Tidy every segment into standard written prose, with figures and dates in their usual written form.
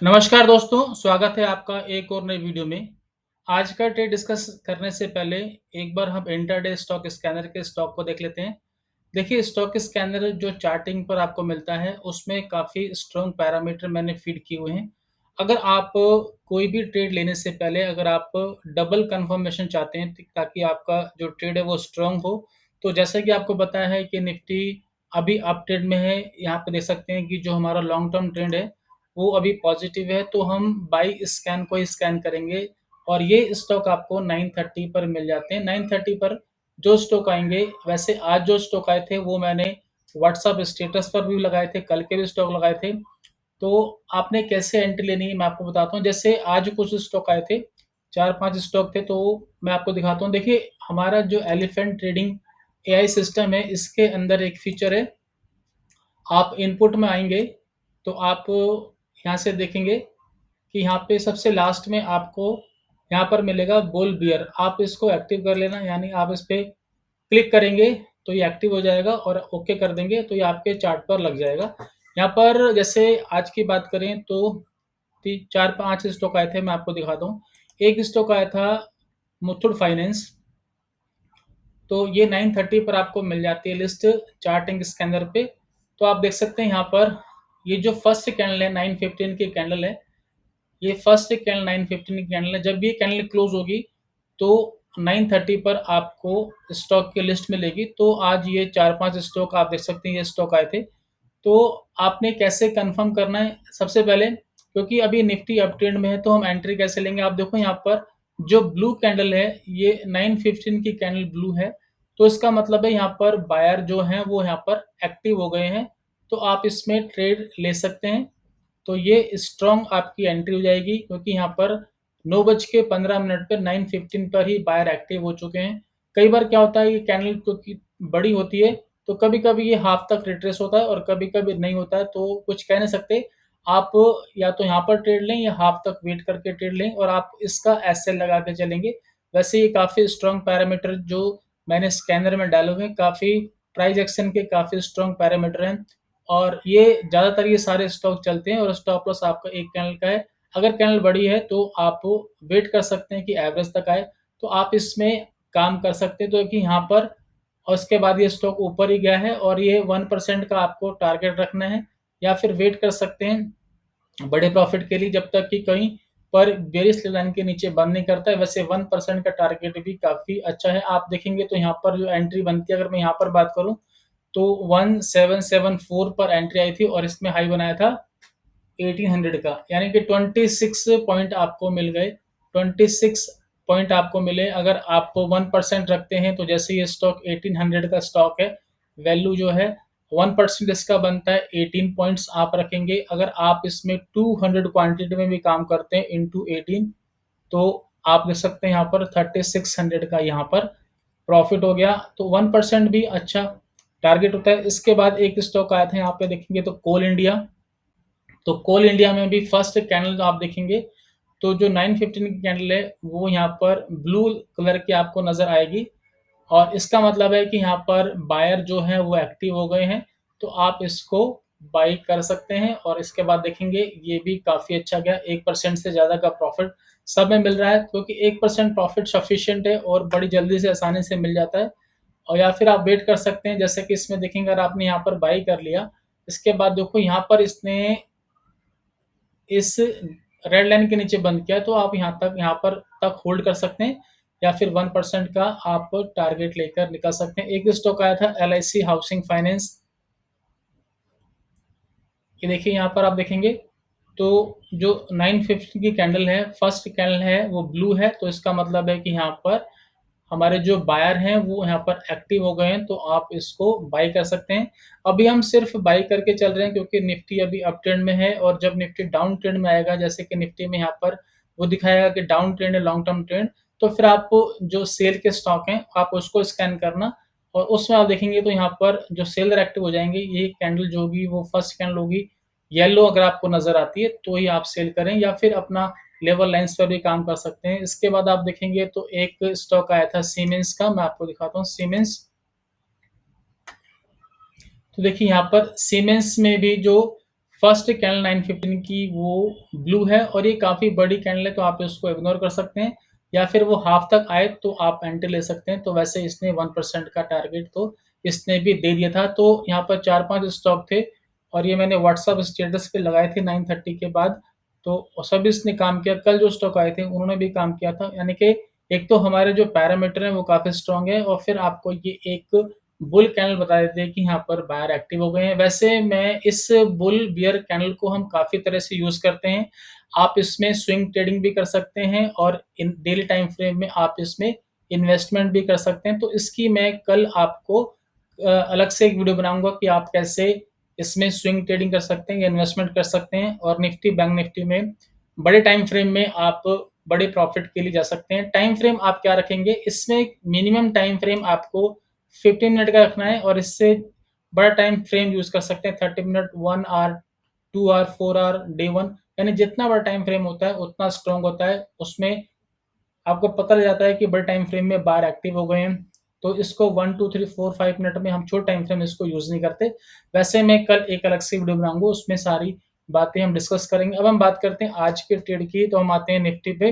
नमस्कार दोस्तों, स्वागत है आपका एक और नई वीडियो में। आज का ट्रेड डिस्कस करने से पहले एक बार हम इंट्राडे स्टॉक स्कैनर के स्टॉक को देख लेते हैं। देखिए, स्टॉक स्कैनर जो चार्टिंग पर आपको मिलता है, उसमें काफ़ी स्ट्रॉन्ग पैरामीटर मैंने फीड किए हुए हैं। अगर आप कोई भी ट्रेड लेने से पहले अगर आप डबल कन्फर्मेशन चाहते हैं ताकि आपका जो ट्रेड है वो स्ट्रॉन्ग हो, तो जैसा कि आपको पता है कि निफ्टी अभी अप ट्रेंड में है। यहाँ पे देख सकते हैं कि जो हमारा लॉन्ग टर्म ट्रेंड है वो अभी पॉजिटिव है, तो हम बाई स्कैन को ही स्कैन करेंगे और ये स्टॉक आपको 9:30 पर मिल जाते हैं। 9:30 पर जो स्टॉक आएँगे, वैसे आज जो स्टॉक आए थे वो मैंने व्हाट्सएप स्टेटस पर भी लगाए थे, कल के भी स्टॉक लगाए थे। तो आपने कैसे एंट्री लेनी है मैं आपको बताता हूँ। जैसे आज कुछ स्टॉक आए थे, 4-5 स्टॉक थे, तो मैं आपको दिखाता हूँ। देखिए, हमारा जो एलिफेंट ट्रेडिंग एआई सिस्टम है, इसके अंदर एक फीचर है। आप इनपुट में आएँगे, तो आप यहाँ से देखेंगे कि यहाँ पे सबसे लास्ट में आपको यहाँ पर मिलेगा बुल बियर। आप इसको एक्टिव कर लेना, यानी आप इस पे क्लिक करेंगे तो ये एक्टिव हो जाएगा और ओके कर देंगे तो ये आपके चार्ट पर लग जाएगा। यहाँ पर जैसे आज की बात करें तो 4-5 स्टॉक आए थे, मैं आपको दिखाता हूँ। एक स्टॉक आया था मुथूट फाइनेंस, तो ये 9:30 पर आपको मिल जाती है लिस्ट चार्टिंग स्कैनर पे। तो आप देख सकते हैं यहाँ पर ये जो फर्स्ट कैंडल है 9:15 की कैंडल है, ये फर्स्ट कैंडल 9:15 की कैंडल है। जब ये कैंडल क्लोज होगी तो 9:30 पर आपको स्टॉक की लिस्ट मिलेगी। तो आज ये 4-5 स्टॉक आप देख सकते हैं, ये स्टॉक आए थे। तो आपने कैसे कंफर्म करना है? सबसे पहले, क्योंकि अभी निफ्टी अप ट्रेंड में है, तो हम एंट्री कैसे लेंगे? आप देखो यहाँ पर जो ब्लू कैंडल है, ये 9:15 की कैंडल ब्लू है, तो इसका मतलब है यहाँ पर बायर जो हैं वो यहाँ पर एक्टिव हो गए हैं, तो आप इसमें ट्रेड ले सकते हैं। तो ये स्ट्रॉन्ग आपकी एंट्री हो जाएगी, क्योंकि यहाँ पर 9:15 पे 9:15 पर ही बायर एक्टिव हो चुके हैं। कई बार क्या होता है, ये कैंडल क्योंकि बड़ी होती है, तो कभी-कभी ये हाफ तक रिट्रेस होता है और कभी-कभी नहीं होता है, तो कुछ कह नहीं सकते। आप या तो यहाँ पर ट्रेड लें या हाफ तक वेट करके ट्रेड लें और आप इसका एसएल लगा के चलेंगे। वैसे ये काफ़ी स्ट्रॉन्ग पैरामीटर जो मैंने स्कैनर में डाले हुए हैं, काफ़ी प्राइस एक्शन के काफ़ी स्ट्रॉन्ग पैरामीटर हैं और ये ज़्यादातर ये सारे स्टॉक चलते हैं और स्टॉप लॉस आपका 1 कैंडल का है। अगर कैंडल बड़ी है तो आप वेट कर सकते हैं कि एवरेज तक आए, तो आप इसमें काम कर सकते हैं। तो कि यहाँ पर और उसके बाद ये स्टॉक ऊपर ही गया है और ये 1% का आपको टारगेट रखना है या फिर वेट कर सकते हैं बड़े प्रॉफिट के लिए, जब तक कि कहीं पर बेयरिश लाइन के नीचे बंद नहीं करता है। वैसे 1% का टारगेट भी काफ़ी अच्छा है। आप देखेंगे तो यहाँ पर जो एंट्री बनती है, अगर मैं यहाँ पर बात करूँ तो 1774 पर एंट्री आई थी और इसमें हाई बनाया था 1800 का, यानी कि 26 पॉइंट आपको मिल गए। 26 पॉइंट आपको मिले। अगर आप 1% रखते हैं तो जैसे ये स्टॉक 1800 का स्टॉक है, वैल्यू जो है 1% इसका बनता है 18 पॉइंट्स आप रखेंगे। अगर आप इसमें 200 क्वांटिटी में भी काम करते हैं इंटू 18, तो आप देख सकते हैं यहाँ पर 3600 का यहाँ पर प्रॉफिट हो गया। तो 1% भी अच्छा टारगेट होता है। इसके बाद एक स्टॉक आया था, यहाँ पे देखेंगे तो कोल इंडिया। तो कोल इंडिया में भी फर्स्ट कैंडल आप देखेंगे तो जो 9:15 की कैंडल है वो यहाँ पर ब्लू कलर की आपको नजर आएगी और इसका मतलब है कि यहाँ पर बायर जो है वो एक्टिव हो गए हैं, तो आप इसको बाई कर सकते हैं। और इसके बाद देखेंगे ये भी काफ़ी अच्छा गया, 1% से ज़्यादा का प्रॉफिट सब में मिल रहा है, क्योंकि 1% प्रॉफिट सफिशिएंट है और बड़ी जल्दी से आसानी से मिल जाता है। और या फिर आप वेट कर सकते हैं, जैसे कि इसमें देखेंगे अगर आपने यहाँ पर बाई कर लिया, इसके बाद देखो यहाँ पर इसने इस रेड लाइन के नीचे बंद किया, तो आप यहाँ पर तक होल्ड कर सकते हैं या फिर 1% का आप टारगेट लेकर निकल सकते हैं। एक स्टॉक आया था एलआईसी हाउसिंग फाइनेंस, ये देखिए यहाँ पर आप देखेंगे तो जो 950 की कैंडल है, फर्स्ट कैंडल है वो ब्लू है, तो इसका मतलब है कि यहाँ पर हमारे जो बायर हैं वो यहाँ पर एक्टिव हो गए हैं, तो आप इसको बाई कर सकते हैं। अभी हम सिर्फ बाई करके चल रहे हैं क्योंकि निफ्टी अभी अप ट्रेंड में है और जब निफ्टी डाउन ट्रेंड में आएगा, जैसे कि निफ्टी में यहाँ पर वो दिखाएगा कि डाउन ट्रेंड है, लॉन्ग टर्म ट्रेंड, तो फिर आप जो सेल के स्टॉक हैं आप उसको स्कैन करना और उसमें आप देखेंगे तो यहाँ पर जो सेलर एक्टिव हो जाएंगे, ये कैंडल जो होगी वो फर्स्ट कैंडल होगी येलो, अगर आपको नजर आती है तो ही आप सेल करें या फिर अपना लेवल लाइन्स पर भी काम कर सकते हैं। इसके बाद आप देखेंगे तो एक स्टॉक आया था सीमेंस का, मैं आपको दिखाता हूँ सीमेंस। तो देखिए यहाँ पर सीमेंस में भी जो फर्स्ट कैंडल 9:15 की वो ब्लू है और ये काफ़ी बड़ी कैंडल है, तो आप इसको इग्नोर कर सकते हैं, या फिर वो हाफ तक आए तो आप एंट्री ले सकते हैं। तो वैसे इसने 1% का टारगेट तो इसने भी दे दिया था। तो यहाँ पर 4-5 स्टॉक थे और ये मैंने व्हाट्सएप स्टेटस पे लगाए थे 9:30 के बाद, तो सभी इसने काम किया। कल जो स्टॉक आए थे उन्होंने भी काम किया था, यानी कि एक तो हमारे जो पैरामीटर हैं वो काफ़ी स्ट्रॉन्ग है, और फिर आपको ये एक बुल कैंडल बता देते हैं कि यहाँ पर बायर एक्टिव हो गए हैं। वैसे मैं इस बुल बियर कैंडल को हम काफ़ी तरह से यूज़ करते हैं। आप इसमें स्विंग ट्रेडिंग भी कर सकते हैं और इन डेली टाइम फ्रेम में आप इसमें इन्वेस्टमेंट भी कर सकते हैं। तो इसकी मैं कल आपको अलग से एक वीडियो बनाऊँगा कि आप कैसे इसमें स्विंग ट्रेडिंग कर सकते हैं या इन्वेस्टमेंट कर सकते हैं, और निफ्टी बैंक निफ्टी में बड़े टाइम फ्रेम में आप बड़े प्रॉफिट के लिए जा सकते हैं। टाइम फ्रेम आप क्या रखेंगे? इसमें मिनिमम टाइम फ्रेम आपको 15 मिनट का रखना है, और इससे बड़ा टाइम फ्रेम यूज़ कर सकते हैं 30 minute, 1 hour, 2 hour, 4 hour, day 1, यानी जितना बड़ा टाइम फ्रेम होता है उतना स्ट्रॉन्ग होता है। उसमें आपको पता लग जाता है कि बड़े टाइम फ्रेम में बार एक्टिव हो गए हैं। तो इसको 1, 2, 3, 4, 5 मिनट में हम छोटे टाइम फ्रेम इसको यूज़ नहीं करते। वैसे मैं कल एक अलग से वीडियो बनाऊँगा, उसमें सारी बातें हम डिस्कस करेंगे। अब हम बात करते हैं आज के ट्रेड की, तो हम आते हैं निफ्टी पे।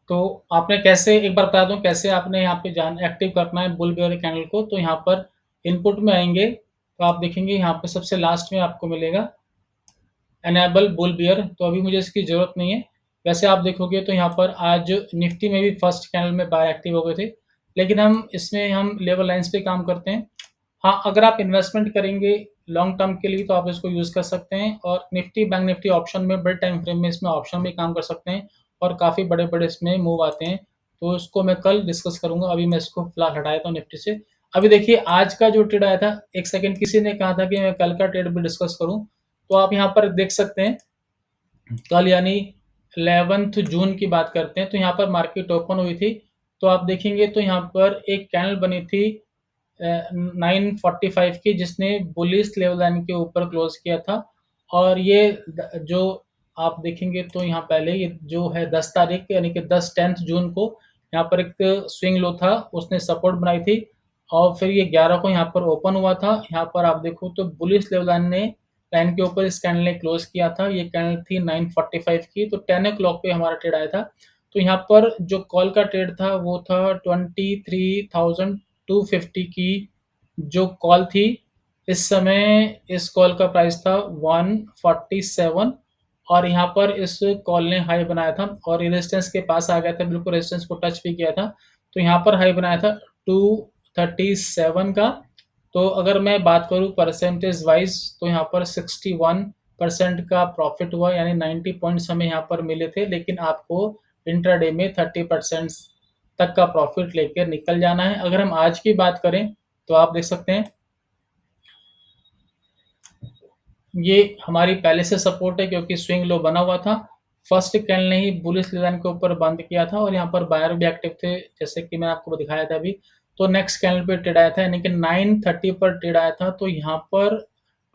तो आपने कैसे, एक बार बता दूँ कैसे आपने यहाँ पे जान एक्टिव करना है बुल बेयर कैंडल को। तो यहाँ पर इनपुट में आएँगे, तो आप देखेंगे यहाँ पे सबसे लास्ट में आपको मिलेगा एनेबल बुल बियर, तो अभी मुझे इसकी ज़रूरत नहीं है। वैसे आप देखोगे तो यहाँ पर आज निफ्टी में भी फर्स्ट कैंडल में बाय एक्टिव हो गए थे, लेकिन हम लेवल लाइन्स पे काम करते हैं। हाँ, अगर आप इन्वेस्टमेंट करेंगे लॉन्ग टर्म के लिए तो आप इसको यूज़ कर सकते हैं, और निफ्टी बैंक निफ्टी ऑप्शन में बड़े टाइम फ्रेम में इसमें ऑप्शन में काम कर सकते हैं, और काफ़ी बड़े-बड़े इसमें मूव आते हैं। तो इसको मैं कल डिस्कस करूँगा, अभी मैं इसको फिलहाल हटा देता हूँ निफ्टी से। अभी देखिए आज का जो ट्रेड आया था, 1 सेकंड, किसी ने कहा था कि मैं कल का ट्रेड भी डिस्कस करूँ, तो आप यहाँ पर देख सकते हैं कल यानी 11 जून की बात करते हैं, तो यहाँ पर मार्केट ओपन हुई थी। तो आप देखेंगे तो यहाँ पर एक कैंडल बनी थी 9:45 की, जिसने बुलिश लेवल लाइन के ऊपर क्लोज किया था। और ये जो आप देखेंगे तो यहाँ पहले ये जो है 10 तारीख यानी कि 10 जून को यहाँ पर एक स्विंग लो था, उसने सपोर्ट बनाई थी, और फिर ये 11 को यहाँ पर ओपन हुआ था। यहाँ पर आप देखो तो बुलिश लेवल लाइन के ऊपर इस कैंडल ने क्लोज किया था। ये कैंडल थी 9:45 की, तो 10 ओ क्लॉक पे हमारा ट्रेड आया था। तो यहाँ पर जो कॉल का ट्रेड था वो था 23,250 की जो कॉल थी। इस समय इस कॉल का प्राइस था 147, और यहाँ पर इस कॉल ने हाई बनाया था और रेजिस्टेंस के पास आ गया था, बिल्कुल रेजिस्टेंस को टच भी किया था। तो यहाँ पर हाई बनाया था 237 का। तो अगर मैं बात करूँ परसेंटेज वाइज, तो यहाँ पर 61% का प्रॉफिट हुआ, यानी 90 पॉइंट्स हमें यहाँ पर मिले थे, लेकिन आपको इंट्राडे में 30% तक का प्रॉफिट लेकर निकल जाना है। अगर हम आज की बात करें तो आप देख सकते हैं ये हमारी पहले से सपोर्ट है, क्योंकि स्विंग लो बना हुआ था। फर्स्ट कैंडल ने ही बुलिश लाइन के ऊपर बंद किया था, और यहाँ पर बायर भी एक्टिव थे, जैसे कि मैं आपको दिखाया था अभी। तो नेक्स्ट कैंडल पे ट्रेड आया था, यानी कि 9:30 पर ट्रेड आया था। तो यहाँ पर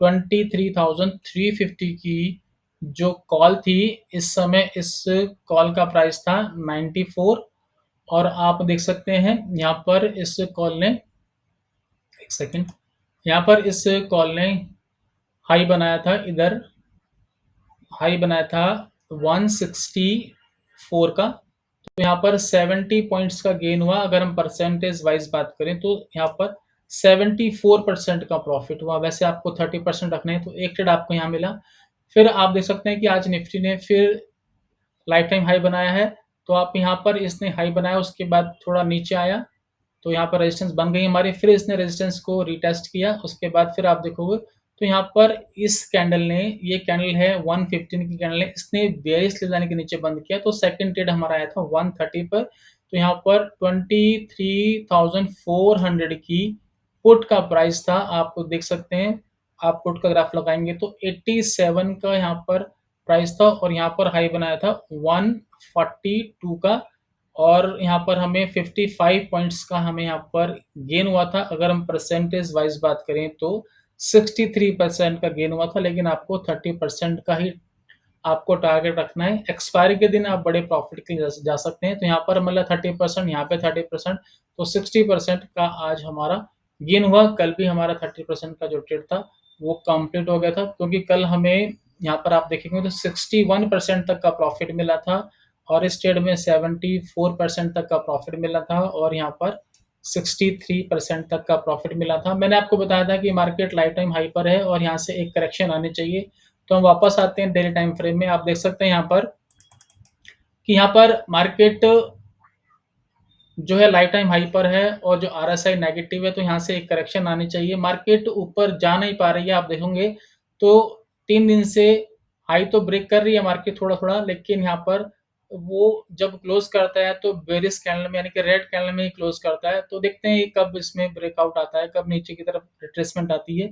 23,350 की जो कॉल थी, इस समय इस कॉल का प्राइस था 94, और आप देख सकते हैं यहाँ पर इस कॉल ने, एक सेकेंड, यहाँ पर इस कॉल ने हाई बनाया था, इधर हाई बनाया था 164 का। तो यहाँ पर 70 पॉइंट्स का गेन हुआ। अगर हम परसेंटेज वाइज बात करें तो यहाँ पर 74% का प्रॉफिट हुआ। वैसे आपको 30% रखने हैं, तो एक ट्रेड आपको यहाँ मिला। फिर आप देख सकते हैं कि आज निफ्टी ने फिर लाइफ टाइम हाई बनाया है। तो आप यहाँ पर इसने हाई बनाया, उसके बाद थोड़ा नीचे आया, तो यहाँ पर रेजिस्टेंस बन गई हमारी। फिर इसने रेजिस्टेंस को रीटेस्ट किया, उसके बाद फिर आप देखोगे तो यहाँ पर इस कैंडल ने, ये कैंडल है 115 की कैंडल है, इसने बेयरिश लेवल के नीचे बंद किया। तो सेकंड ट्रेड हमारा आया था 130 पर। तो यहाँ पर 23,400 की पुट का प्राइस था, आप देख सकते हैं। आप पुट का ग्राफ लगाएंगे तो 87 का यहाँ पर प्राइस था, और यहाँ पर हाई बनाया था 142 का, और यहाँ पर हमें 55 पॉइंट्स का हमें यहाँ पर गेन हुआ था। अगर हम परसेंटेज वाइज बात करें तो 63% का गेन हुआ था, लेकिन आपको 30% का ही आपको टारगेट रखना है। एक्सपायरी के दिन आप बड़े प्रॉफिट के लिए जा सकते हैं। तो यहाँ पर मतलब 30%, यहाँ पे 30%, तो 60% का आज हमारा गेन हुआ। कल भी हमारा 30% का जो ट्रेड था वो कंप्लीट हो गया था, क्योंकि कल हमें यहाँ पर आप देखेंगे तो 61% तक का प्रॉफिट मिला था और इस ट्रेड में 74% तक का प्रॉफिट मिला था और यहाँ पर 63% तक का प्रॉफिट मिला था। मैंने आपको बताया था कि मार्केट लाइफ टाइम हाई पर है और यहाँ से एक करेक्शन आनी चाहिए। तो हम वापस आते हैं डेली टाइम फ्रेम में। आप देख सकते हैं यहाँ पर कि यहाँ पर मार्केट जो है लाइफ टाइम हाई पर है और जो आरएसआई नेगेटिव है, तो यहाँ से एक करेक्शन आनी चाहिए। मार्केट ऊपर जा नहीं पा रही है, आप देखोगे तो 3 दिन से हाई तो ब्रेक कर रही है मार्केट थोड़ा थोड़ा, लेकिन यहाँ पर वो जब क्लोज करता है तो बेरिश कैंडल में यानी कि रेड कैंडल में ही क्लोज करता है। तो देखते हैं कब इसमें ब्रेकआउट आता है, कब नीचे की तरफ रिट्रेसमेंट आती है।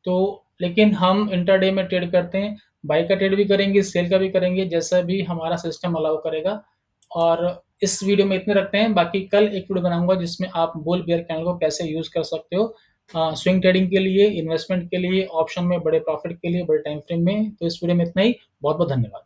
तो लेकिन हम इंटरडे में ट्रेड करते हैं, बाई का ट्रेड भी करेंगे, सेल का भी करेंगे, जैसा भी हमारा सिस्टम अलाउ करेगा। और इस वीडियो में इतने रखते हैं, बाकी कल एक वीडियो बनाऊंगा जिसमें आप बुल बेयर कैंडल को कैसे यूज कर सकते हो स्विंग ट्रेडिंग के लिए, इन्वेस्टमेंट के लिए, ऑप्शन में बड़े प्रॉफिट के लिए, बड़े टाइम फ्रेम में। तो इस वीडियो में इतना ही। बहुत बहुत धन्यवाद।